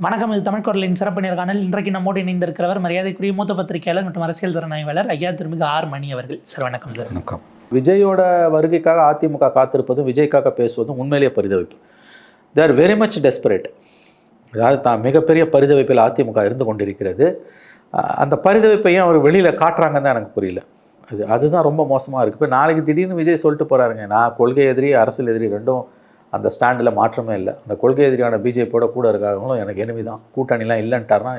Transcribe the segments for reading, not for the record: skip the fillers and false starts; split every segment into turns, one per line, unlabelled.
வணக்கம். இது தமிழ் குரலின் சிறப்பு நேர்காணல். இன்றைக்கு நம்மோடு இணைந்திருக்கிறவர் மரியாதைக்குரிய மூத்த பத்திரிகையாளர் மற்றும் அரசியல் திறனாய்வாளர் ஐயா திருமிகு ஆர் மணி அவர்கள். சார் வணக்கம். சார்
வணக்கம். விஜயோட வருகைக்காக அதிமுக காத்திருப்பதும் விஜய்க்காக பேசுவதும் உண்மையிலேயே பரிதவிப்பு. They are very much desperate. அதாவது தான் மிகப்பெரிய பரிதவிப்பில் அதிமுக இருந்து கொண்டிருக்கிறது. அந்த பரிதவிப்பையும் அவர் வெளியில் காட்டுறாங்கன்னு தான் எனக்கு புரியல. அதுதான் ரொம்ப மோசமாக இருக்குது. இப்போ நாளைக்கு திடீர்னு விஜய் சொல்லிட்டு போகிறாருங்க, நான் கொள்கை எதிரி அரசியல் எதிரி ரெண்டும் அந்த ஸ்டாண்டில் மாற்றமே இல்லை. அந்த கொள்கை எதிரியான பிஜேபியோட கூட இருக்காங்களும் எனக்கு எனிமி தான், கூட்டணிலாம் இல்லைன்ட்டார்னா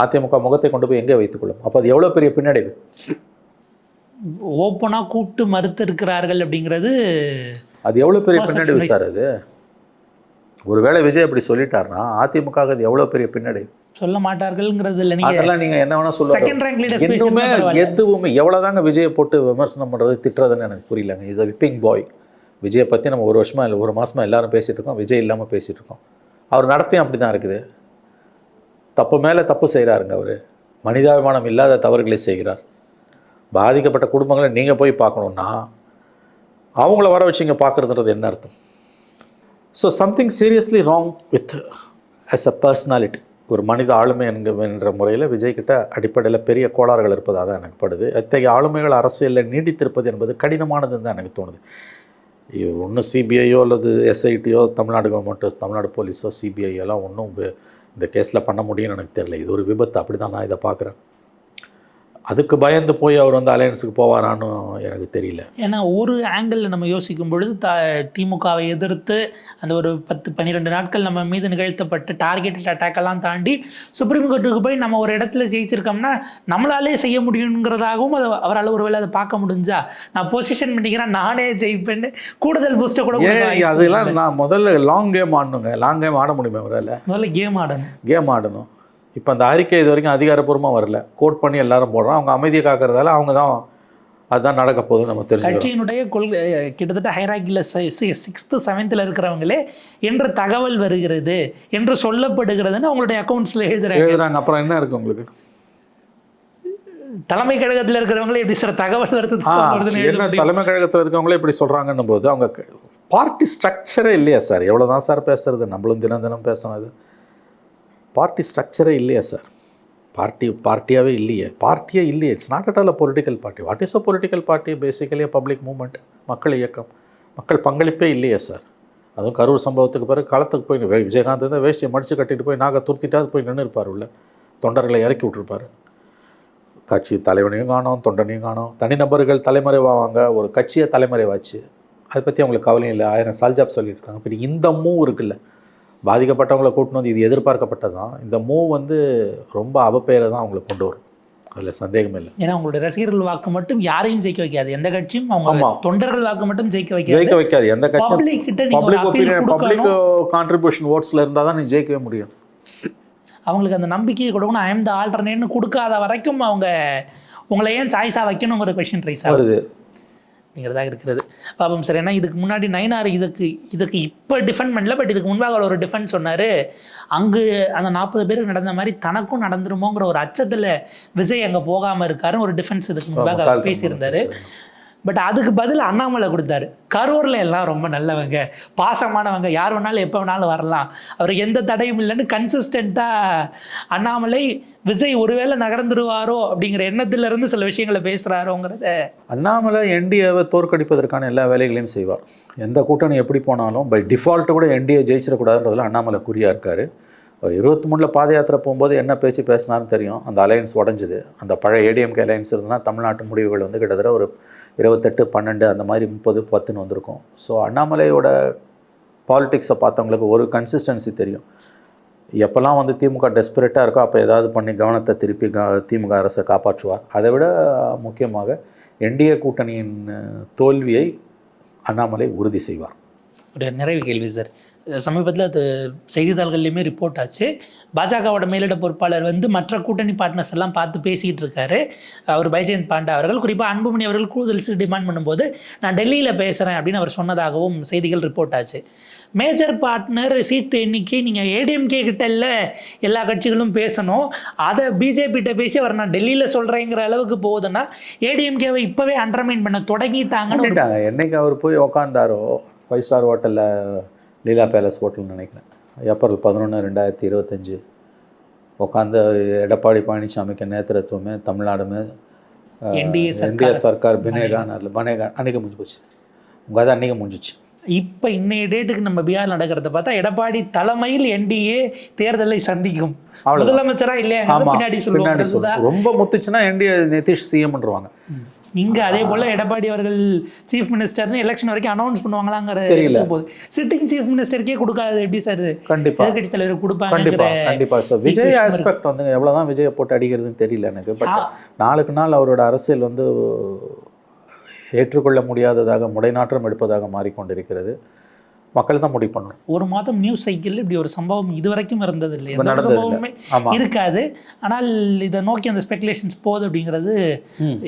அதிமுக முகத்தை கொண்டு போய் எங்கே வைத்துக்கொள்ளும்? அப்போ அது எவ்வளோ பெரிய பின்னடைவு.
ஓப்பனாக கூப்பிட்டு மறுத்து இருக்கிறார்கள் அப்படிங்கிறது அது
எவ்வளோ பெரிய பின்னடைவு சார். அது ஒருவேளை விஜய் அப்படி சொல்லிட்டாருன்னா அதிமுக அது எவ்வளோ பெரிய பின்னடைவு.
சொல்ல மாட்டார்கள்ங்கிறது இல்லை.
அதெல்லாம் நீங்கள் என்ன வேணால் சொல்லுவாங்க. எதுவுமே எவ்வளோதாங்க விஜயை போட்டு விமர்சனம் பண்ணுறது திட்டுறதுன்னு எனக்கு புரியலங்க. இஸ் அ விப்பிங் பாய். விஜயை பற்றி நம்ம ஒரு வருஷமாக இல்லை ஒரு மாதமாக எல்லாரும் பேசிகிட்டு இருக்கோம். விஜய் இல்லாமல் பேசிகிட்டு இருக்கோம். அவர் நடத்தையும் அப்படி தான் இருக்குது. தப்பு மேலே தப்பு செய்கிறாருங்க. அவர் மனிதாபிமானம் இல்லாத தவறுகளை செய்கிறார். பாதிக்கப்பட்ட குடும்பங்களை நீங்கள் போய் பார்க்கணுன்னா அவங்கள வர வச்சு இங்கே பார்க்குறதுன்றது என்ன அர்த்தம்? So something seriously wrong with as a personality. ஒரு மனித ஆளுமை என்ற முறையில் விஜய்கிட்ட அடிப்படையில் பெரிய கோளாறுகள் இருப்பதாக தான் எனக்கு படுது. அத்தகைய ஆளுமைகள் அரசியலில் நீடித்திருப்பது என்பது கடினமானதுன்னு தான் எனக்கு தோணுது. ஒன்றும் சிபிஐயோ அல்லது எஸ்ஐடியோ தமிழ்நாடு கவர்மெண்ட்டோ தமிழ்நாடு போலீஸோ சிபிஐயெல்லாம் ஒன்றும் இந்த கேஸில் பண்ண முடியும்னு எனக்கு தெரியல. இது ஒரு விபத்து, அப்படி தான் நான் இதை பார்க்குறேன். அதுக்கு பயந்து போய் அவர் வந்து அலையன்ஸுக்கு போவாரான்னு எனக்கு தெரியல.
ஏன்னா ஒரு ஆங்கிளில் நம்ம யோசிக்கும் பொழுது திமுகவை எதிர்த்து அந்த ஒரு 10-12 நாட்கள் நம்ம மீது நிகழ்த்தப்பட்ட டார்கெட்டட் அட்டாக்கெல்லாம் தாண்டி சுப்ரீம் கோர்ட்டுக்கு போய் நம்ம ஒரு இடத்துல ஜெயிச்சிருக்கோம்னா நம்மளாலே செய்ய முடியுங்கிறதாகவும் அதை அவரால் ஒரு வேளை அதை பார்க்க முடிஞ்சா நான் பொசிஷன் பண்ணிக்கிறேன், நானே ஜெயிப்பேன்னு கூடுதல் பூஸ்ட்டை கூட
அதெல்லாம் நான் முதல்ல லாங் கேம் ஆடணுங்க. லாங் கேம் ஆட முடியுமா அவரால்?
முதல்ல கேம் ஆடணும்.
இப்போ அந்த அறிக்கை இது வரைக்கும் அதிகாரப்பூர்வமாக வரல. கோட் பண்ணி எல்லாரும் போடுறோம். அவங்க அமைதியை காக்கிறதால அவங்க தான் அதுதான் நடக்க போகுது நம்ம தெரிஞ்சு.
கட்சியினுடைய கொள்கை கிட்டத்தட்ட ஹைராக்கியில் 6th 7th இருக்கிறவங்களே என்று தகவல் வருகிறது என்று சொல்லப்படுகிறதுன்னு அவங்களுடைய அக்கௌண்ட்ஸில் எழுதுறாங்க.
அப்புறம் என்ன இருக்குது உங்களுக்கு?
தலைமை கழகத்தில் இருக்கிறவங்களே எப்படி சார் தகவல் வருது?
தலைமை கழகத்தில் இருக்கிறவங்களே இப்படி சொல்கிறாங்கன்னும் போது அவங்க பார்ட்டி ஸ்ட்ரக்சரே இல்லையா சார்? எவ்வளோ தான் சார் பேசுறது? நம்மளும் தினம் தினம் பேசணும். அது பார்ட்டி ஸ்ட்ரக்சரே இல்லையா சார்? பார்ட்டியாகவே இல்லையே. பார்ட்டியே இல்லையே. It's not at all a political party. What is a political party? Basically a public movement, மக்கள் இயக்கம். மக்கள் பங்களிப்பே இல்லையே சார். அதுவும் கரூர் சம்பவத்துக்கு பிறகு களத்துக்கு போய் விஜயகாந்த் தான் வேஷ்டியை மடித்து கட்டிட்டு போய் நாங்கள் துருத்திட்டாது போய் நின்று இருப்பார். உள்ள தொண்டர்களை இறக்கி விட்டுருப்பார். கட்சி தலைவனையும் காணோம், தொண்டனையும் காணோம். தனிநபர்கள் தலைமறைவாங்க, ஒரு கட்சியை தலைமறைவாச்சு. அதை பற்றி அவங்களுக்கு கவலையும் இல்லை. 1000 சால்ஜாப் சொல்லிட்டு இருக்காங்க. இப்போ இந்த மூவ் இருக்குல்ல, பாதிக்கப்பட்டவங்களை கூட்டணும், இது எதிர்பார்க்கப்பட்டது தான். இந்த மூவ் வந்து ரொம்ப அவப்பெயரை தான் அவங்களுக்கு கொண்டு வரும். அதில் சந்தேகமே இல்லை.
ஏன்னா அவங்களுடைய ரசிகர்கள் வாக்கு மட்டும் யாரையும் ஜெயிக்க வைக்காது. எந்த கட்சியும் அவங்க தொண்டர்கள் வாக்கு மட்டும் ஜெயிக்க வைக்காது.
எந்த கட்சியும் பப்ளிக் கான்ட்ரிபியூஷன் ஓட்ஸில் இருந்தால் தான் நீ ஜெயிக்கவே முடியும்.
அவங்களுக்கு அந்த நம்பிக்கையை கொடுக்கணும். ஐ எம் த ஆல்டர்னேட்னு கொடுக்காத வரைக்கும் அவங்க உங்களை ஏன் சாய்ஸாக வைக்கணுங்கிற கொஷின் ரைஸ் ஆகுது அப்படிங்கிறதாக இருக்கிறது. பாப்போம் சார். ஏன்னா இதுக்கு முன்னாடி நயினார் இதுக்கு இப்போ டிஃபெண்ட் பண்ணல, பட் இதுக்கு முன்பாக ஒரு டிஃபெண்ட் சொன்னார். அங்கு அந்த 40 பேருக்கு நடந்த மாதிரி தனக்கும் நடந்துருமோங்கிற ஒரு அச்சத்தில் விஜய் அங்கே போகாமல் இருக்காருன்னு ஒரு டிஃபென்ஸ் இதுக்கு முன்பாக பேசியிருந்தார். பட் அதுக்கு பதில் அண்ணாமலை கொடுத்தாரு. கரூரில் எல்லாம் ரொம்ப நல்லவங்க, பாசமானவங்க, யார் வேணாலும் எப்போ வேணாலும் வரலாம், அவருக்கு எந்த தடையும் இல்லைன்னு கன்சிஸ்டண்ட்டாக அண்ணாமலை விஜய் ஒருவேளை நகர்ந்துருவாரோ அப்படிங்கிற எண்ணத்திலிருந்து சில விஷயங்களை பேசுகிறாரோங்கிறத.
அண்ணாமலை என்டிஏவை தோற்கடிப்பதற்கான எல்லா வேலைகளையும் செய்வார். எந்த கூட்டணி எப்படி போனாலும் பை டிஃபால்ட்டு கூட என்டிஏ ஜெயிச்சிடக்கூடாதுன்றதுல அண்ணாமலை குறியாக இருக்கார். அவர் 23 பாத யாத்திரை போகும்போது என்ன பேச்சு பேசினார்னு தெரியும். அந்த அலையன்ஸ் உடஞ்சிது. அந்த பழைய ஏடிஎம்கே அலையன்ஸ் இருந்ததுன்னா தமிழ்நாட்டு முடிவுகள் வந்து கிட்டத்தட்ட ஒரு 28-12 அந்த மாதிரி 30-10 வந்திருக்கும். ஸோ அண்ணாமலையோட பாலிடிக்ஸை பார்த்தவங்களுக்கு ஒரு கன்சிஸ்டன்சி தெரியும். எப்போல்லாம் வந்து திமுக டெஸ்பரேட்டாக இருக்கோ அப்போ ஏதாவது பண்ணி கவனத்தை திருப்பி திமுக அரசை காப்பாற்றுவார். அதை விட முக்கியமாக என்டிஏ கூட்டணியின் தோல்வியை அண்ணாமலை உறுதி செய்வார்.
ஒரு நிறைவு கேள்வி சார். சமீபத்தில் அது செய்தித்தாள்கள்லையுமே ரிப்போர்ட் ஆச்சு. பாஜகவோட மேலிட பொறுப்பாளர் வந்து மற்ற கூட்டணி பார்ட்னர்ஸ் எல்லாம் பார்த்து பேசிகிட்டு இருக்காரு. அவர் பைஜெயந்த் பாண்டா அவர்கள், குறிப்பாக அன்புமணி அவர்கள் கூடுதல் டிமாண்ட் பண்ணும்போது நான் டெல்லியில் பேசுகிறேன் அப்படின்னு அவர் சொன்னதாகவும் செய்திகள் ரிப்போர்ட் ஆச்சு. மேஜர் பார்ட்னர் சீட்டு எண்ணிக்கை நீங்கள் ஏடிஎம்கே கிட்ட இல்லை, எல்லா கட்சிகளும் பேசணும், அதை பிஜேபிகிட்ட பேசி அவர் நான் டெல்லியில் சொல்கிறேங்கிற அளவுக்கு போகுதுன்னா ஏடிஎம்கேவை இப்போவே அண்டர்மைன் பண்ண தொடங்கிட்டாங்கன்னு.
என்னைக்கு அவர் போய் உக்காந்தாரோ 5 ஸ்டார் ஹோட்டலில் லீலா பேலஸ் ஹோட்டல்னு நினைக்கிறேன், ஏப்ரல் 11, 2025 உட்காந்து எடப்பாடி பழனிசாமிக்கு நேத்திரத்துவமே தமிழ்நாடுமே
என்டிஏ
சர்க்கார் பனேகான் அன்றைக்கி முடிஞ்சு போச்சு. உங்கள் அது அன்றைக்கி முடிஞ்சிச்சு.
இப்போ இன்னைய டேட்டுக்கு நம்ம பீகார் நடக்கிறத பார்த்தா எடப்பாடி தலைமையில் என்டிஏ தேர்தலை சந்திக்கும் முதலமைச்சரா இல்லையா பின்னாடி சொல்லுவாங்க.
ரொம்ப முத்துச்சுன்னா என்டிஏ நிதிஷ் சிஎம்ன்றவாங்க.
இங்க அதே போல எடப்பாடி அவர்கள் சீஃப் மினிஸ்டர்னு எலெக்ஷன் வரைக்கும் அனௌன்ஸ் பண்ணுவாங்களாங்கிற தெரியல. போது சிட்டிங் சீஃப் மினிஸ்டருக்கே கொடுக்காது எப்படி சார்
கண்டிப்பா
எதிர்கட்சி தலைவர் கொடுப்பாங்க.
கண்டிப்பா சார். விஜய் ஆஸ்பெக்ட் வந்து எவ்வளவுதான் விஜயை போட்டு அடிக்கிறதுன்னு தெரியல எனக்கு. பட் நாளுக்கு நாள் அவரோட அரசியல் வந்து ஏற்றுக்கொள்ள முடியாததாக முடைநாற்றம் எடுப்பதாக மாறிக்கொண்டிருக்கிறது. மக்கள் தான் முடிவு பண்ணணும்.
ஒரு மாதம் நியூஸ் சைக்கிள் இப்படி ஒரு சம்பவம் இதுவரைக்கும் இருந்தது இல்லை, எந்த சம்பவமே இருக்காது. ஆனால் இதை நோக்கி அந்த ஸ்பெகுலேஷன்ஸ் போகுது அப்படிங்கிறது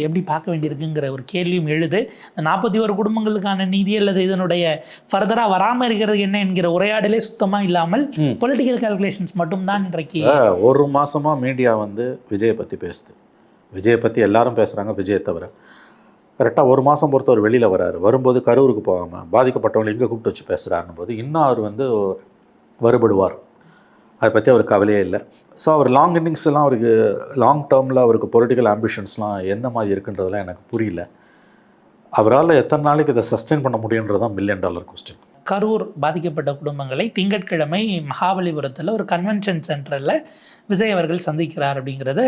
எப்படி பார்க்க வேண்டியிருக்குங்கிற ஒரு கேள்வியும் எழுது. 41 குடும்பங்களுக்கான நீதி அல்லது இதனுடைய ஃபர்தராக வராமல் இருக்கிறது என்ன என்கிற உரையாடலே சுத்தமாக இல்லாமல் பொலிட்டிக்கல் கால்குலேஷன்ஸ் மட்டும்தான் இன்றைக்கு.
ஒரு மாசமா மீடியா வந்து விஜயை பற்றி பேசுது. விஜயை பற்றி எல்லாரும் பேசுகிறாங்க, விஜயை தவிர. கரெக்டாக ஒரு மாதம் பொறுத்த ஒரு வெளியில் வராரு. வரும்போது கரூருக்கு போகாமல் பாதிக்கப்பட்டவங்களை இங்கே கூப்பிட்டு வச்சு பேசுகிறாருன்னு போது இன்னும் அவர் வந்து வருபடுவார். அதை பற்றி அவருக்கு கவலையே இல்லை. ஸோ அவர் லாங் இன்னிங்ஸ் எல்லாம் அவருக்கு லாங் டேர்மில் அவருக்கு பொலிட்டிக்கல் ஆம்பிஷன்ஸ்லாம் என்ன மாதிரி இருக்குன்றதெல்லாம் எனக்கு புரியல. அவரால் எத்தனை நாளைக்கு இதை சஸ்டெயின் பண்ண முடியுன்றது தான் $1 மில்லியன் கொஸ்டின்.
கரூர் பாதிக்கப்பட்ட குடும்பங்களை திங்கட்கிழமை மகாபலிபுரத்தில் ஒரு கன்வென்ஷன் சென்டரில் விஜய் அவர்கள் சந்திக்கிறார் அப்படிங்கிறத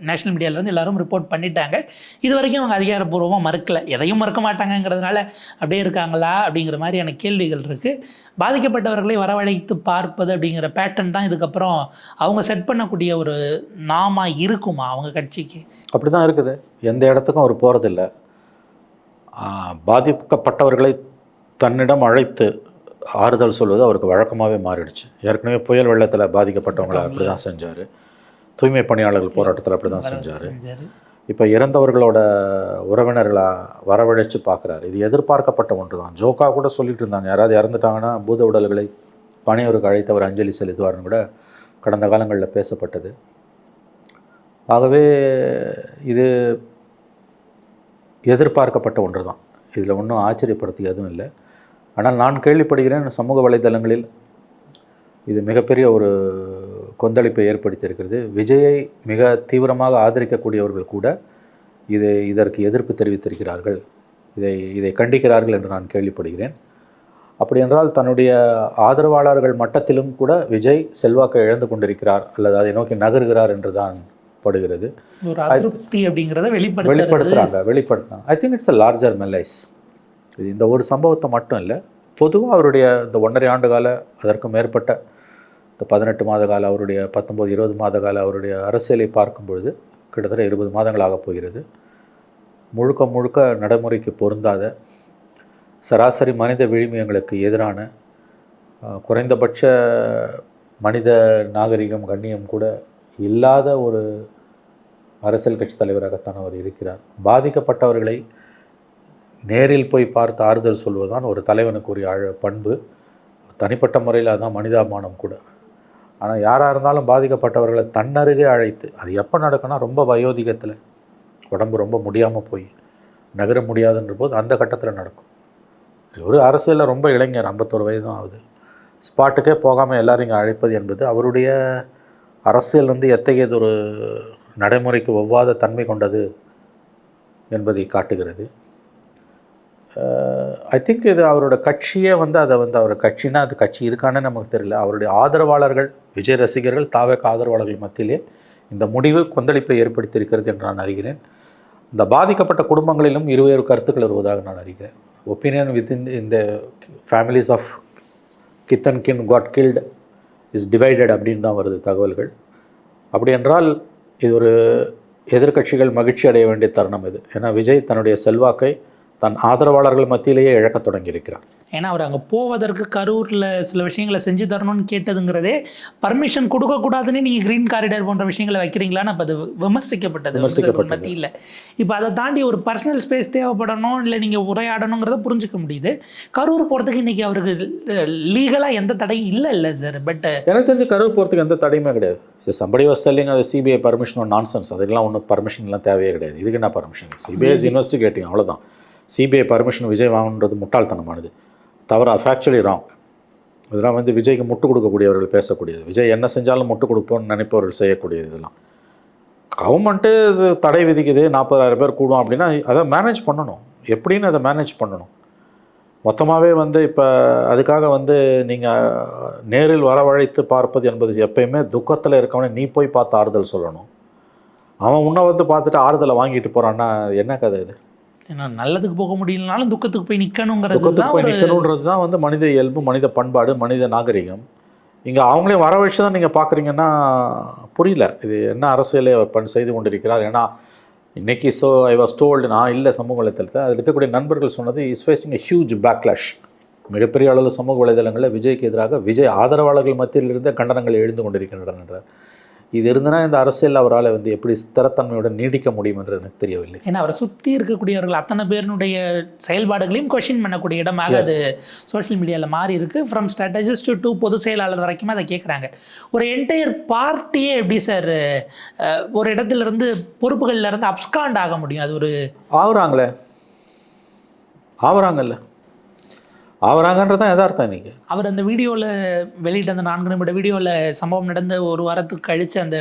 நேஷனல் மீடியாவிலேருந்து எல்லாரும் ரிப்போர்ட் பண்ணிட்டாங்க. இது வரைக்கும் அவங்க அதிகாரப்பூர்வமாக மறுக்கலை, எதையும் மறுக்க மாட்டாங்கங்கிறதுனால அப்படியே இருக்காங்களா அப்படிங்கிற மாதிரியான கேள்விகள் இருக்குது. பாதிக்கப்பட்டவர்களை வரவழைத்து பார்ப்பது அப்படிங்கிற பேட்டர்ன் தான் இதுக்கப்புறம் அவங்க செட் பண்ணக்கூடிய ஒரு நாமா இருக்குமா அவங்க கட்சிக்கு?
அப்படி தான் இருக்குது. எந்த இடத்துக்கும் அவர் போகிறதில்ல. பாதிக்கப்பட்டவர்களை தன்னிடம் அழைத்து ஆறுதல் சொல்வது அவருக்கு வழக்கமாகவே மாறிடுச்சு. ஏற்கனவே புயல் வெள்ளத்தில் பாதிக்கப்பட்டவங்களை அப்படி தான் செஞ்சார். தூய்மை பணியாளர்கள் போராட்டத்தில் அப்படி தான் செஞ்சார். இப்போ இறந்தவர்களோட உறவினர்களை வரவழைச்சு பார்க்குறாரு. இது எதிர்பார்க்கப்பட்ட ஒன்று தான். ஜோக்கா கூட சொல்லிட்டு இருந்தாங்க, யாராவது இறந்துட்டாங்கன்னா பூத உடல்களை பணியோருக்கு அழைத்தவர் அஞ்சலி செலுத்துவார்னு கூட கடந்த காலங்களில் பேசப்பட்டது. ஆகவே இது எதிர்பார்க்கப்பட்ட ஒன்று தான். இதில் ஒன்றும் ஆச்சரியப்படுத்தி எதுவும் இல்லை. ஆனால் நான் கேள்விப்படுகிறேன் சமூக வலைதளங்களில் இது மிகப்பெரிய ஒரு கொந்தளிப்பை ஏற்படுத்தியிருக்கிறது. விஜயை மிக தீவிரமாக ஆதரிக்கக்கூடியவர்கள் கூட இதற்கு எதிர்ப்பு தெரிவித்திருக்கிறார்கள், இதை கண்டிக்கிறார்கள் என்று நான் கேள்விப்படுகிறேன். அப்படி என்றால் தன்னுடைய ஆதரவாளர்கள் மட்டத்திலும் கூட விஜய் செல்வாக்கை இழந்து கொண்டிருக்கிறார் அல்லது அதை நோக்கி நகர்கிறார் என்று தான் படுகிறது. வெளிப்படுத்துறாங்க. I think it's a larger malaise. இது இந்த ஒரு சம்பவத்தை மட்டும் இல்லை, பொதுவாக அவருடைய இந்த 1.5 ஆண்டு கால அதற்கு மேற்பட்ட இந்த 18 மாத கால அவருடைய 19-20 மாத கால அவருடைய அரசியலை பார்க்கும் பொழுது கிட்டத்தட்ட 20 மாதங்களாக போகிறது. முழுக்க முழுக்க நடைமுறைக்கு பொருந்தாத, சராசரி மனித விழுமியங்களுக்கு எதிரான, குறைந்தபட்ச மனித நாகரிகம் கண்ணியம் கூட இல்லாத ஒரு அரசியல் கட்சி தலைவராகத்தான் அவர் இருக்கிறார். பாதிக்கப்பட்டவர்களை நேரில் போய் பார்த்து ஆறுதல் சொல்வதுதான் ஒரு தலைவனுக்குரிய பண்பு. தனிப்பட்ட முறையில் அதுதான் மனிதாபிமானம் கூட. ஆனால் யாராக இருந்தாலும் பாதிக்கப்பட்டவர்களை தன்னருகே அழைத்து, அது எப்போ நடக்குன்னா ரொம்ப வயோதிகத்தில் உடம்பு ரொம்ப முடியாமல் போய் நகர முடியாதுன்ற போது அந்த கட்டத்தில் நடக்கும். ஒரு அரசியலில் ரொம்ப இளைஞர், 51 வயது தான் ஆகுது, ஸ்பாட்டுக்கே போகாமல் எல்லாரும் இங்கே அழைப்பது என்பது அவருடைய அரசியல் வந்து எத்தகையது ஒரு நடைமுறைக்கு ஒவ்வாத தன்மை கொண்டது என்பதை காட்டுகிறது. ஐ திங்க் இது அவரோட கட்சியே வந்து அதை வந்து அவர் கட்சினா அது கட்சி இருக்கானே நமக்கு தெரியல. அவருடைய ஆதரவாளர்கள், விஜய் ரசிகர்கள், தாவேக ஆதரவாளர்கள் மத்தியிலே இந்த முடிவு கொந்தளிப்பை ஏற்படுத்தியிருக்கிறது என்று நான் அறிகிறேன். இந்த பாதிக்கப்பட்ட குடும்பங்களிலும் இருவேறு கருத்துக்கள் வருவதாக நான் அறிகிறேன். ஒப்பீனியன் வித்தின் இந்த families of kith and kin got guilt is divided அப்படின்னு தான் வருது தகவல்கள். அப்படி என்றால் இது ஒரு எதிர்க்கட்சிகள் மகிழ்ச்சி அடைய வேண்டிய தருணம் இது. ஏன்னா விஜய் தன்னுடைய செல்வாக்கை தன் ஆதரவாளர்கள் மத்தியிலேயே இழக்க தொடங்கியிருக்கிறார்.
ஏன்னா அவர் அங்கே போவதற்கு கரூரில் சில விஷயங்களை செஞ்சு தரணும்னு கேட்டதுங்கிறதே பர்மிஷன் கொடுக்கக்கூடாதுன்னு நீங்கள் க்ரீன் காரிடார் போன்ற விஷயங்களை வைக்கிறீங்களான்னு அப்போ அது விமர்சிக்கப்பட்டது மத்தியில். இப்போ அதை தாண்டி ஒரு பர்சனல் ஸ்பேஸ் தேவைப்படணும், இல்லை நீங்கள் உரையாடணுங்கிறத புரிஞ்சுக்க முடியுது. கரூர் போகிறதுக்கு இன்றைக்கி அவருக்கு லீகலாக எந்த தடையும் இல்லை சார். பட்
எனக்கு தெரிஞ்சு கரூர் போகிறதுக்கு எந்த தடையுமே கிடையாது. சம்படி வாஸ் செல்லிங் அது சிபிஐ பர்மிஷன் நான்சென்ஸ். அதுக்கெல்லாம் ஒன்றும் பர்மிஷன்லாம் தேவையே கிடையாது. இதுக்கு என்ன பர்மிஷன்? சிபிஐ இன்வெஸ்டிகேட்டிங், அவ்வளோதான். சிபிஐ பர்மிஷன் விஜய் வாங்கணுன்றது முட்டாள்தனமானது, தவறா, ஃபேக்சுவலி ராங். இதெல்லாம் வந்து விஜய்க்கு முட்டு கொடுக்கக்கூடியவர்கள் பேசக்கூடியது. விஜய் என்ன செஞ்சாலும் முட்டு கொடுப்போம்னு நினைப்பவர்கள் செய்யக்கூடியது. இதெல்லாம் கவர்மெண்ட்டு இது தடை விதிக்குது, 40,000 பேர் கூடும் அப்படின்னா அதை மேனேஜ் பண்ணணும். எப்படின்னு அதை மேனேஜ் பண்ணணும். மொத்தமாகவே வந்து இப்போ அதுக்காக வந்து நீங்கள் நேரில் வரவழைத்து பார்ப்பது என்பது எப்பயுமே துக்கத்தில் இருக்கவனே நீ போய் பார்த்து ஆறுதல் சொல்லணும். அவன் உன்னை வந்து பார்த்துட்டு ஆறுதலை வாங்கிட்டு போகிறான்னா என்ன கதை இது?
ஏன்னா நல்லதுக்கு போக முடியலனாலும் துக்கத்துக்கு போய் நிற்கணுங்கிறது
துக்கத்துக்கு போய் நிற்கணுன்றது தான் வந்து மனித இயல்பு, மனித பண்பாடு, மனித நாகரிகம். இங்கே அவங்களே வர வச்சு தான் நீங்கள் பார்க்குறீங்கன்னா புரியல இது என்ன அரசியலை செய்து கொண்டிருக்கிறார். ஏன்னா இன்றைக்கி ஐ வாஸ் டோல்டு, நான் இல்லை சமூக வலைதளத்தில் அதில் இருக்கக்கூடிய நண்பர்கள் சொன்னது, is facing a huge backlash. மிகப்பெரிய அளவில் சமூக வலைதளங்களில் விஜய்க்கு எதிராக விஜய் ஆதரவாளர்கள் மத்தியில் இருந்த கண்டனங்கள் எழுந்து கொண்டிருக்கின்றன. இது இருந்தனா இந்த அரசியல் அவரால் வந்து எப்படி ஸ்திரத்தன்மையுடன் நீடிக்க முடியும் என்று எனக்கு தெரியவில்லை.
ஏன்னா அவரை சுற்றி இருக்கக்கூடியவர்கள் அத்தனை பேருடைய செயல்பாடுகளையும் கொஷின் பண்ணக்கூடிய இடமாக அது சோஷியல் மீடியாவில் மாறி இருக்குது. ஃப்ரம் ஸ்ட்ராட்டஜிஸ்ட் டு பொதுச் செயலாளர் வரைக்கும் அதை கேட்குறாங்க. ஒரு என்டையர் பார்ட்டியே எப்படி சார் ஒரு இடத்துல இருந்து பொறுப்புகளில் இருந்து அப்ஸ்காண்ட் ஆக முடியும்? அது ஒரு
ஆவறாங்கல்ல ஆவறாங்கன்றதான் யதார்த்தம். இன்றைக்கி
அவர் அந்த வீடியோவில் வெளியிட்ட அந்த 4 நிமிட வீடியோவில் சம்பவம் நடந்த ஒரு வாரத்துக்கு கழித்து அந்த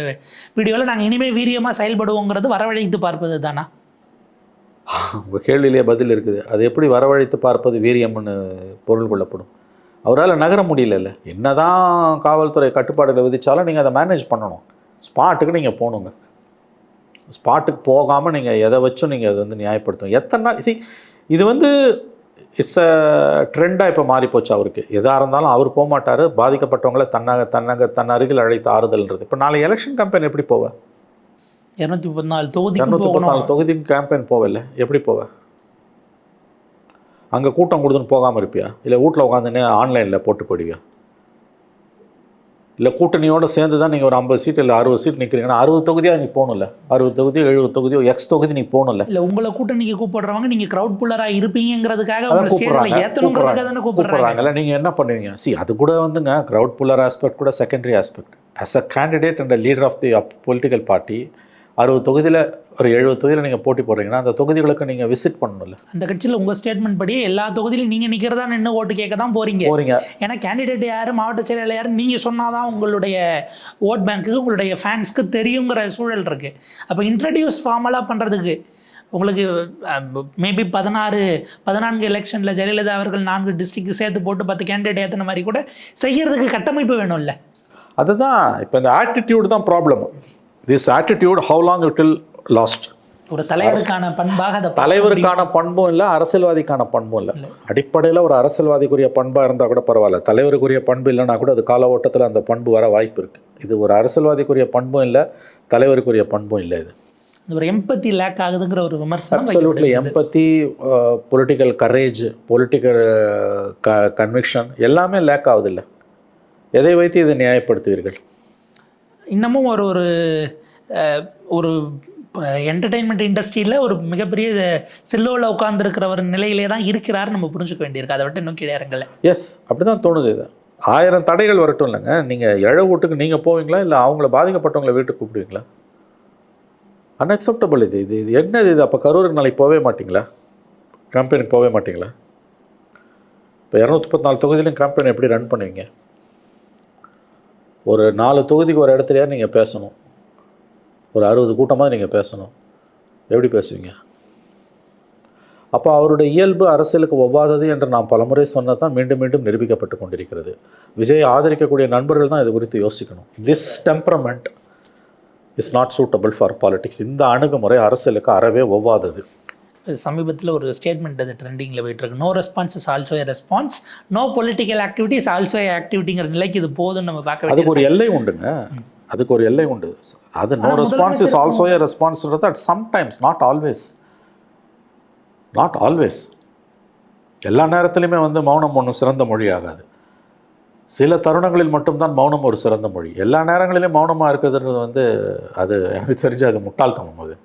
வீடியோவில் நாங்கள் இனிமேல் வீரியமாக செயல்படுவோங்கிறது வரவழைத்து பார்ப்பது தானா?
உங்கள் கேள்வியிலே பதில் இருக்குது. அது எப்படி வரவழைத்து பார்ப்பது வீரியம்னு பொருள் கொள்ளப்படும்? அவரால் நகர முடியல. என்ன தான் காவல்துறை கட்டுப்பாடுகளை விதித்தாலும் நீங்கள் அதை மேனேஜ் பண்ணணும். ஸ்பாட்டுக்கு நீங்கள் போகணுங்க. ஸ்பாட்டுக்கு போகாமல் நீங்கள் எதை வச்சும் நீங்கள் அதை வந்து நியாயப்படுத்தணும். எத்தனை நாள் இது வந்து இட்ஸ் அ ட்ரெண்டாக இப்போ மாறிப்போச்சு. அவருக்கு எதாக இருந்தாலும் அவர் போக மாட்டார். பாதிக்கப்பட்டவங்களை தன் அருகில் அழைத்து ஆறுதல்ன்றது. இப்போ நாளை எலெக்ஷன் கேம்பெயின் எப்படி போவேன்?
234
தொகுதிக்கு கேம்பெயின் போவில்லை, எப்படி போவேன்? அங்கே கூட்டம் கொடுத்துன்னு போகாமல் இருப்பியா? இல்லை வீட்டில் உட்காந்துன்னு ஆன்லைனில் போட்டு போயிடுவியா? இல்லை கூட்டணியோடு சேர்ந்து தான் நீங்கள் ஒரு 50 சீட் இல்லை 60 சீட் நிற்கிறீங்கன்னா 60 தொகுதியாக நீ போகணும்ல, 60 தொகுதியோ 70 தொகுதியோ எக்ஸ் தொகுதி நீ போகணும்ல.
இல்லை உங்களை கூட்டணிக்கு கூப்பிடுறவங்க நீங்கள் க்ரௌட் புல்லராக இருப்பீங்கிறதுக்காக
கூப்பிடுறாங்கல்ல. நீங்கள் என்ன பண்ணுவீங்க? அது கூட வந்துங்க க்ரௌட் புல்லர் ஆஸ்பெக்ட் கூட secondary aspect. As a candidate and leader of the political party 60 தொகுதியில் ஒரு 70 தொகுதியில் நீங்கள் போட்டி போடுறீங்கன்னா அந்த தொகுதிகளுக்கு நீங்கள் விசிட் பண்ணணும்ல.
அந்த கட்சியில் உங்கள் ஸ்டேட்மெண்ட் படி எல்லா தொகுதியிலும் நீங்கள் நிற்கிறதா நின்று ஓட்டு கேட்க தான் போகிறீங்க. ஏன்னா கேண்டிடேட் யார், மாவட்ட செயலாளர் யார் நீங்கள் சொன்னால் தான் உங்களுடைய ஓட் பேங்க்குக்கு உங்களுடைய ஃபேன்ஸ்க்கு தெரியுங்கிற சூழல் இருக்குது. அப்போ இன்ட்ரடியூஸ் ஃபார்மலாக பண்ணுறதுக்கு உங்களுக்கு மேபி 14 எலெக்ஷனில் ஜெயலலிதா அவர்கள் 4 டிஸ்ட்ரிக்ட் சேர்த்து போட்டு 10 கேண்டிடேட் ஏற்றின மாதிரி கூட செய்கிறதுக்கு கட்டமைப்பு வேணும்ல.
அதுதான் இப்போ இந்த ஆட்டிடியூட் தான் problem. This attitude, how long it will last?
ஒரு தலைவருக்கான பண்பாக அதை
தலைவருக்கான பண்பும் இல்லை, அரசியல்வாதிக்கான பண்பும் இல்லை. அடிப்படையில் ஒரு அரசியல்வாதிக்குரிய பண்பாக இருந்தால் கூட பரவாயில்ல, தலைவருக்குரிய பண்பு இல்லைன்னா கூட அது கால ஓட்டத்தில் அந்த பண்பு வர வாய்ப்பு இருக்குது. இது ஒரு அரசியல்வாதிக்குரிய பண்பும் இல்லை, தலைவருக்குரிய பண்பும் இல்லை. இது
ஒரு எம்பத்தி லேக் ஆகுதுங்கிற ஒரு விமர்சனம்.
அப்சல்யூட்லி எம்பத்தி, பொலிட்டிக்கல் கரேஜ், பொலிட்டிக்கல் கன்விக்ஷன் எல்லாமே லேக் ஆகுதில்லை. எதை வைத்து இதை நியாயப்படுத்துவீர்கள்?
இன்னமும் ஒரு என்டர்டெயின்மெண்ட் இண்டஸ்ட்ரியில் ஒரு மிகப்பெரிய செல்லோவில் உட்கார்ந்துருக்கிற ஒரு நிலையிலே தான் இருக்கிறார், நம்ம புரிஞ்சுக்க வேண்டியிருக்கு. அதை விட்டு இன்னும் கீழே இறங்கலை.
எஸ், அப்படி தான் தோணுது. இது 1000 தடைகள் வரட்டும் இல்லைங்க. நீங்கள் எழ வீட்டுக்கு நீங்கள் போவீங்களா, இல்லை அவங்கள பாதிக்கப்பட்டவங்களை வீட்டுக்கு கூப்பிடுவீங்களா? அன்அக்செப்டபிள். இது என்னது இது? அப்போ கரூருக்கு நாளைக்கு போகவே மாட்டிங்களா? கேம்பெயினுக்கு போகவே மாட்டிங்களா? இப்போ 234 தொகுதியிலும் கேம்பெயின் எப்படி ரன் பண்ணுவீங்க? ஒரு 4 தொகுதிக்கு ஒரு இடத்துலையா நீங்கள் பேசணும், ஒரு 60 கூட்டமாக நீங்கள் பேசணும். எப்படி பேசுவீங்க? அப்போ அவருடைய இயல்பு அரசியலுக்கு ஒவ்வாதது என்று நாம் பலமுறை சொன்னது தான் மீண்டும் மீண்டும் நிரூபிக்கப்பட்டு கொண்டிருக்கிறது. விஜய் ஆதரிக்கக்கூடிய நண்பர்கள் தான் இது குறித்து யோசிக்கணும். This temperament is not suitable for politics. இந்த அணுகுமுறை அரசியலுக்கு அறவே ஒவ்வாதது.
சமீபத்தில் ஒரு ஸ்டேட்மெண்ட் அது ட்ரெண்டிங்கில் போயிட்டுருக்கு. No response is also a response, no political activity is also a ஆக்டிவிட்டிங்கிற நிலைக்கு இது போதுன்னு நம்ம பார்க்க.
அதுக்கு ஒரு எல்லை உண்டுங்க, அதுக்கு ஒரு எல்லை உண்டு. அது no response is also a ரெஸ்பான்ஸ்ன்றது அட் சம்டைம்ஸ், நாட் ஆல்வேஸ். எல்லா நேரத்துலையுமே வந்து மௌனம் ஒன்றும் சிறந்த மொழி ஆகாது. சில தருணங்களில் மட்டும்தான் மௌனம் ஒரு சிறந்த மொழி. எல்லா நேரங்களிலும் மௌனமாக இருக்கிறதுன்றது வந்து அது எனக்கு தெரிஞ்சு அது முட்டாள்தனம். அது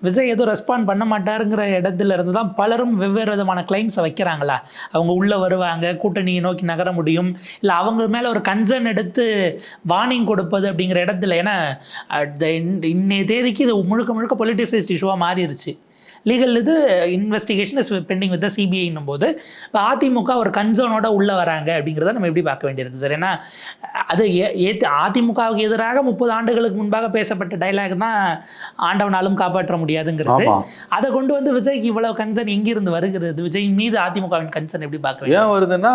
விஜய் ஏதோ ரெஸ்பாண்ட் பண்ண மாட்டாருங்கிற இடத்துல இருந்து தான் பலரும் வெவ்வேறு விதமான கிளைம்ஸை வைக்கிறாங்களா? அவங்க உள்ளே வருவாங்க, கூட்டணியை நோக்கி நகர முடியும், இல்லை அவங்க மேலே ஒரு கன்சர்ன் எடுத்து வார்னிங் கொடுப்பது அப்படிங்கிற இடத்துல. ஏன்னா இன்னைய தேதிக்கு இது முழுக்க பொலிட்டிசைஸ்ட் இஷ்யூவாக மாறிடுச்சு. லீகல் இது இன்வெஸ்டிகேஷன் இஸ் பெண்டிங் வித் சிபிஐன்னும் போது இப்போ அதிமுக ஒரு கன்சர்னோட உள்ளே வராங்க அப்படிங்கிறத நம்ம எப்படி பார்க்க வேண்டியிருக்கு சார்? ஏன்னா அது அதிமுகவுக்கு எதிராக 30 ஆண்டுகளுக்கு முன்பாக பேசப்பட்ட டைலாக் தான் ஆண்டவனாலும் காப்பாற்ற முடியாதுங்கிறது. அதை கொண்டு வந்து விஜய்க்கு இவ்வளவு கன்சர்ன் எங்கிருந்து வருகிறது? விஜய் மீது அதிமுகவின் கன்சர்ன் எப்படி பார்க்க
ஏன் வருதுன்னா,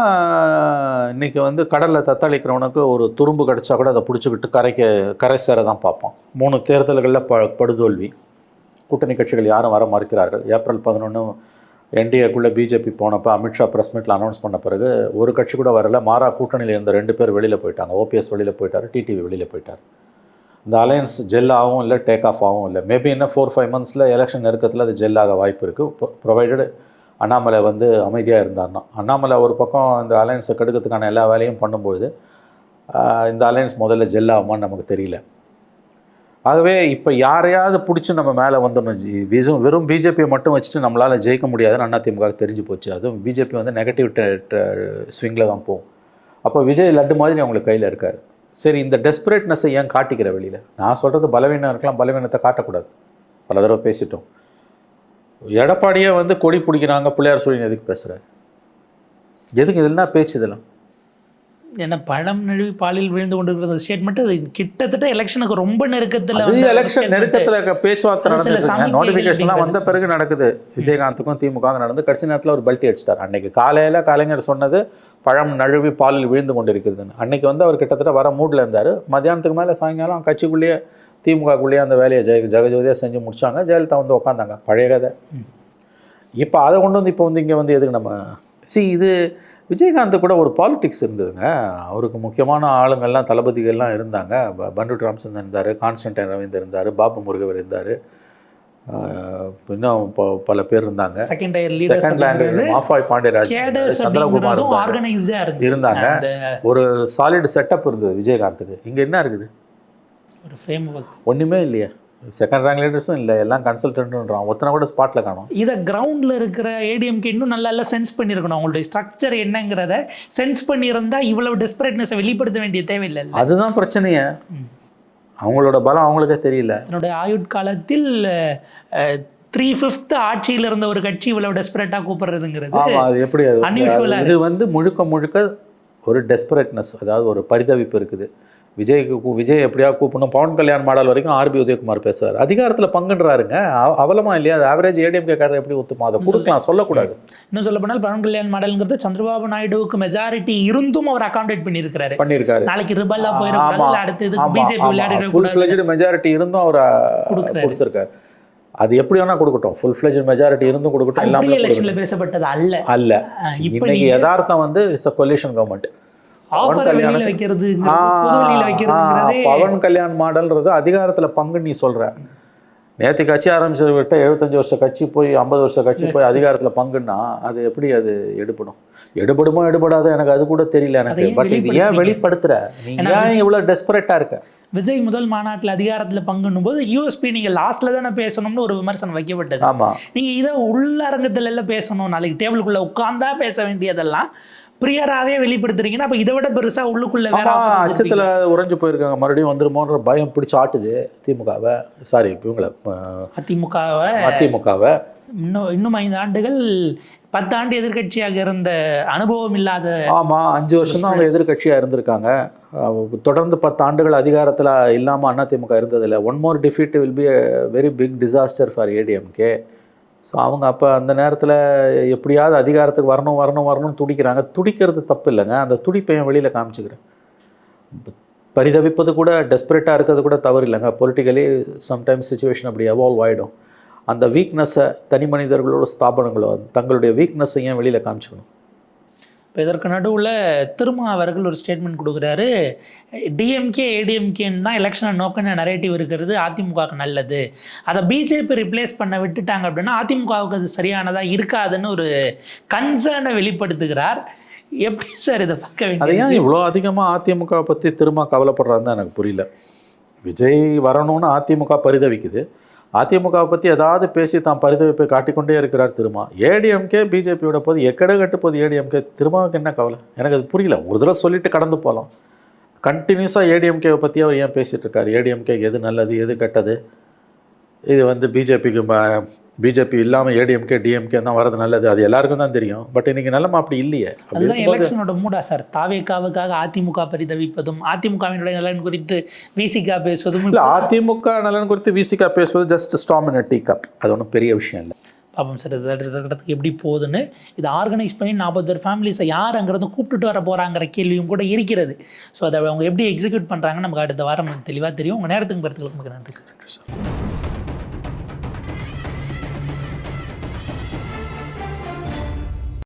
இன்னைக்கு வந்து கடலில் தத்தளிக்கிறவனுக்கு ஒரு துரும்பு கிடச்சா கூட அதை பிடிச்சிக்கிட்டு கரை சேர தான் பார்ப்போம். 3 தேர்தல்களில் படுதோல்வி. கூட்டணி கட்சிகள் யாரும் வர மறுக்கிறார்கள். ஏப்ரல் 11 என்டிஏக்குள்ளே பிஜேபி போனப்போ அமித்ஷா ப்ரெஸ் மீட்டில் அனௌன்ஸ் பண்ண பிறகு ஒரு கட்சி கூட வரல. மாறா கூட்டணியில் இருந்த 2 பேர் வெளியில் போயிட்டாங்க. ஓபிஎஸ் வெளியில் போயிட்டார், டிடிவி வெளியில் போயிட்டார். இந்த அலையன்ஸ் ஜெல்லாகவும் இல்லை, டேக் ஆஃப் ஆகவும் இல்லை. மேபி இன்னும் 4-5 மந்த்ஸில் எலெக்ஷன் நெருக்கத்தில் அது ஜெல்லாக வாய்ப்பு இருக்குது, ப்ரொவைடடு அண்ணாமலை வந்து அமைதியாக இருந்தார்னா. அண்ணாமலை ஒரு பக்கம் இந்த அலையன்ஸை கெடுக்கிறதுக்கான எல்லா வேலையும் பண்ணும்போது இந்த அலையன்ஸ் முதல்ல ஜெல்லாகுமான்னு நமக்கு தெரியல. ஆகவே இப்போ யாரையாவது பிடிச்சி நம்ம மேலே வந்துடணும். வெறும் பிஜேபியை மட்டும் வச்சுட்டு நம்மளால் ஜெயிக்க முடியாதுன்னு அதிமுக தெரிஞ்சு போச்சு. அதுவும் பிஜேபி வந்து நெகட்டிவ் ஸ்விங்கில் தான் போகும். அப்போ விஜய் லட்டு மாதிரி அவங்களுக்கு கையில் இருக்கார். சரி, இந்த டெஸ்பரேட்னஸை ஏன் காட்டிக்கிற வெளியில்? நான் சொல்கிறது பலவீனம் இருக்கலாம், பலவீனத்தை காட்டக்கூடாது. பல தடவை பேசிட்டோம். எடப்பாடியே வந்து கொடி பிடிக்கிறாங்க, பிள்ளையார் சொல்லி எதுக்கு பேசுகிறார்? எதுக்கு இதெல்லாம் பேச்சு? இதெல்லாம்
ஏன்னா பழம் நழுவி பாலில் விழுந்து கொண்டிருக்கிற ஸ்டேட்மெண்ட் அது கிட்டத்தட்ட எலெக்ஷனுக்கு ரொம்ப நெருக்கத்தில்
எலெக்ஷன் நெருக்கத்தில் பேச்சுவார்த்தை நடந்துச்சு. நோட்டிஃபிகேஷன்லாம் வந்த பிறகு நடக்குது. விஜயகாந்துக்கும் திமுக நடந்து கடைசி நேரத்தில் ஒரு பல்ட்டி அடிச்சிட்டார். அன்னைக்கு காலையில் கலைஞர் சொன்னது பழம் நழுவி பாலில் விழுந்து கொண்டிருக்கிறதுன்னு. அன்னைக்கு வந்து அவர் கிட்டத்தட்ட வர மூடில் இருந்தார். மத்தியானத்துக்கு மேலே சாயங்காலம் கட்சிக்குள்ளேயே திமுகக்குள்ளேயே அந்த வேலையை ஜெகஜோதியாக செஞ்சு முடிச்சாங்க. ஜெயலலிதா வந்து உட்காந்தாங்க. பழைய கதை. இப்போ அதை கொண்டு வந்து இப்போ வந்து இங்கே வந்து எதுக்கு நம்ம இது விஜயகாந்த் கூட ஒரு பாலிடிக்ஸ் இருந்ததுங்க. அவருக்கு முக்கியமான ஆளுங்கள்லாம் தளபதிகள்லாம் இருந்தாங்க. பண்டுட் ராமச்சந்திரன் இருந்தார், கான்ஸ்டன்டைன் ரவீந்தர் இருந்தார், பாபு முருகவர் இருந்தார், இன்னும் பல பேர் இருந்தாங்க. மாஃபாய் பாண்டியராஜ், சந்திரகுமார் இருந்தாங்க. ஒரு சாலிட் செட்டப் இருந்தது விஜயகாந்துக்கு. இங்கே என்ன இருக்குது?
ஒரு ஃப்ரேம் ஒர்க்
ஒன்றுமே இல்லையா? செகண்ட் ரேங்க் லீடர்ஸும் இல்லை, எல்லாம் கன்சல்டன்ட்ன்றான். ஒருத்தனை கூட ஸ்பாட்டில் காணும்.
இதை கிரவுண்டில் இருக்கிற ஏடிஎம்கே இன்னும் நல்லா சென்ஸ் பண்ணியிருக்கணும். அவங்களுடைய ஸ்ட்ரக்சர் என்னங்கிறத சென்ஸ் பண்ணியிருந்தா இவ்வளவு டெஸ்பரேட்னஸை வெளிப்படுத்த வேண்டிய தேவையில்லை.
அதுதான் பிரச்சனையே. அவங்களோட பலம் அவங்களுக்கே தெரியல.
என்னுடைய ஆயுட்காலத்தில் 3/5 ஆட்சியில் இருந்த ஒரு கட்சி இவ்வளவு டெஸ்பரேட்டாக கூப்பிடுறதுங்கிறது
அது எப்படி? இது வந்து முழுக்க ஒரு டெஸ்பரேட்னஸ், அதாவது ஒரு பரிதவிப்பு இருக்குது. விஜய் எப்படியா கூப்பிடணும். பவன் கல்யாண் மாடல் வரைக்கும் ஆர்பி உதயகுமார் பேசுறாரு. அதிகாரத்தில் பங்குன்றாருங்க. அவலமா இல்லையா? அது ஆவரேஜ் ஏடிஎம்கே காரர் எப்படி ஒத்துமா? அதை கொடுக்கலாம், சொல்லக்கூடாது.
இன்னும் சொல்ல போனால் பவன் கல்யாண் மாடல்ங்கிறது சந்திரபாபு நாயுடுவுக்கு மெஜாரிட்டி இருந்தும் அவர் அகாமடேட் பண்ணியிருக்காரு. நாளைக்கு ரிபல்லா போயிருக்காரு, அடுத்தது பிஜேபி விளையாடிட்டு
மெஜாரிட்டி இருந்தும் அவர் கொடுத்துருக்காரு. அது எப்படி வேணா கொடுக்கட்டும், ஃபுல் ஃபிளெஜ்ட் மெஜாரிட்டி இருந்தும் கொடுக்கட்டும். எல்லாமே
எலெக்ஷன்ல பேசப்பட்டது அல்ல.
இன்னைக்கு யதார்த்தம் வந்து it's a coalition government. Pawan Kalyan மாடல்ன்றது அதிகாரத்துல பங்கு. நீ சொல்ற நேற்று கட்சி ஆரம்பிச்சதை விட்ட 75 வருஷ கட்சி போய் 50 வருஷ கட்சி போய் அதிகாரத்துல பங்குன்னா அது எப்படி அது எடுபடுமோ எடுபடாதோ எனக்கு அது கூட தெரியல எனக்கு. பட் இது ஏன் வெளிப்படுத்துற? நீ ஏன் இவ்வளவு டெஸ்பரேட்டா இருக்க?
விஜய் முதல் மாநாட்டில் அதிகாரத்தில் பங்குன்னும் போது யூஎஸ்பி நீங்கள் லாஸ்ட்ல தானே பேசணும்னு ஒரு விமர்சனம் வைக்கப்பட்டது.
ஆமா,
நீங்க இதை உள்ளரங்கத்துல எல்லாம் பேசணும். நாளைக்கு டேபிளுக்குள்ள உட்கார்ந்தா பேச வேண்டியதெல்லாம் பிரியராகவே வெளிப்படுத்துறீங்கன்னா அப்ப இதை விட பெருசா உள்ளுக்குள்ள வேற
அச்சத்துல உறைஞ்சு போயிருக்காங்க. மறுபடியும் வந்துருமோன்ற பயம் பிடிச்சு ஆட்டுது திமுகவை. சாரி, இவங்களை அதிமுகவை.
இன்னும் 5 ஆண்டுகள் 10 ஆண்டு எதிர்கட்சியாக இருந்த அனுபவம் இல்லாத.
ஆமா, 5 வருஷம் தான் அவங்க எதிர்கட்சியா இருந்திருக்காங்க. தொடர்ந்து 10 ஆண்டுகள் அதிகாரத்துல இல்லாம அதிமுக இருந்ததில்லை. One more defeat will be a very big disaster for ADMK. So அவங்க அப்போ அந்த நேரத்தில் எப்படியாவது அதிகாரத்துக்கு வரணும்னு துடிக்கிறாங்க. துடிக்கிறது தப்பு இல்லைங்க, அந்த துடிப்பையும் வெளியில் காமிச்சிக்கிறேன். பரிதவிப்பது கூட, டெஸ்பரேட்டாக இருக்கிறது கூட தவறு இல்லைங்க. பொலிட்டிக்கலி சம்டைம்ஸ் சுச்சுவேஷன் அப்படி எவால்வ் ஆகிடும். அந்த வீக்னஸை தனி மனிதர்களோட ஸ்தாபனங்களோ தங்களுடைய வீக்னஸை ஏன் வெளியில் காமிச்சிக்கணும்?
இப்போ இதற்கு நடுவில் திருமா அவர்கள் ஒரு ஸ்டேட்மெண்ட் கொடுக்குறாரு. டிஎம்கே ஏடிஎம்கேன்னு தான் எலெக்ஷனை நோக்கின நரேட்டிவ் இருக்கிறது அதிமுகவுக்கு நல்லது, அதை பிஜேபி ரிப்ளேஸ் பண்ண விட்டுட்டாங்க அப்படின்னா அதிமுகவுக்கு அது சரியானதாக இருக்காதுன்னு ஒரு கன்சர்னை வெளிப்படுத்துகிறார். எப்படி சார் இதை பார்க்க வேண்டியது?
அதை ஏன் இவ்வளோ அதிகமாக அதிமுக பற்றி திரும்ப கவலைப்படுறான்னு தான் எனக்கு புரியல. விஜய் வரணும்னு அதிமுக பரிதவிக்குது. அதிமுகவை பற்றி ஏதாவது பேசி தான் பரிதவிப்பை காட்டிக்கொண்டே இருக்கிறார் திருமா. ஏடிஎம்கே பிஜேபியோட போது எக்கடை கட்டு போது ஏடிஎம்கே. திருமாவுக்கு என்ன கவலை? எனக்கு அது புரியல. ஒரு தடவை சொல்லிட்டு கடந்து போகலாம். கண்டினியூஸாக ஏடிஎம்கேவை பற்றி அவர் ஏன் பேசிகிட்டு இருக்காரு? ஏடிஎம்கே எது நல்லது எது கெட்டது? இது வந்து பிஜேபி இல்லாமல் ஏடிஎம்கே டிஎம்கே தான் வரது நல்லது, அது எல்லாருக்கும் தான் தெரியும். பட் இன்னைக்கு நிலைமை அப்படி இல்லையே.
அதுதான் எலெக்ஷனோட மூடா சார். தாவேக்காவுக்காக அதிமுக பரிதவிப்பதும் அதிமுகவினுடைய நலன் குறித்து விசிகா பேசுவதும்.
இல்லை, அதிமுக நலன் குறித்து விசிகா பேசுவது ஜஸ்ட் ஸ்டாம் இன் அ டீ கப், அது ஒன்றும் பெரிய விஷயம் இல்லை.
பாப்போம் சார் இது அடுத்த கட்டத்துக்கு எப்படி போகுதுன்னு. இது ஆர்கனைஸ் பண்ணி 40 ஃபேமிலிஸை யார் அங்கிறது கூப்பிட்டுட்டு வர போகிறாங்கிற கேள்வியும் கூட இருக்கிறது. ஸோ அதை அவங்க எப்படி எக்ஸிக்யூட் பண்ணுறாங்கன்னு நமக்கு அடுத்த வாரம் தெளிவாக தெரியும். உங்கள் நேரத்துக்கு படுத்துக்களுக்கு நன்றி சார்.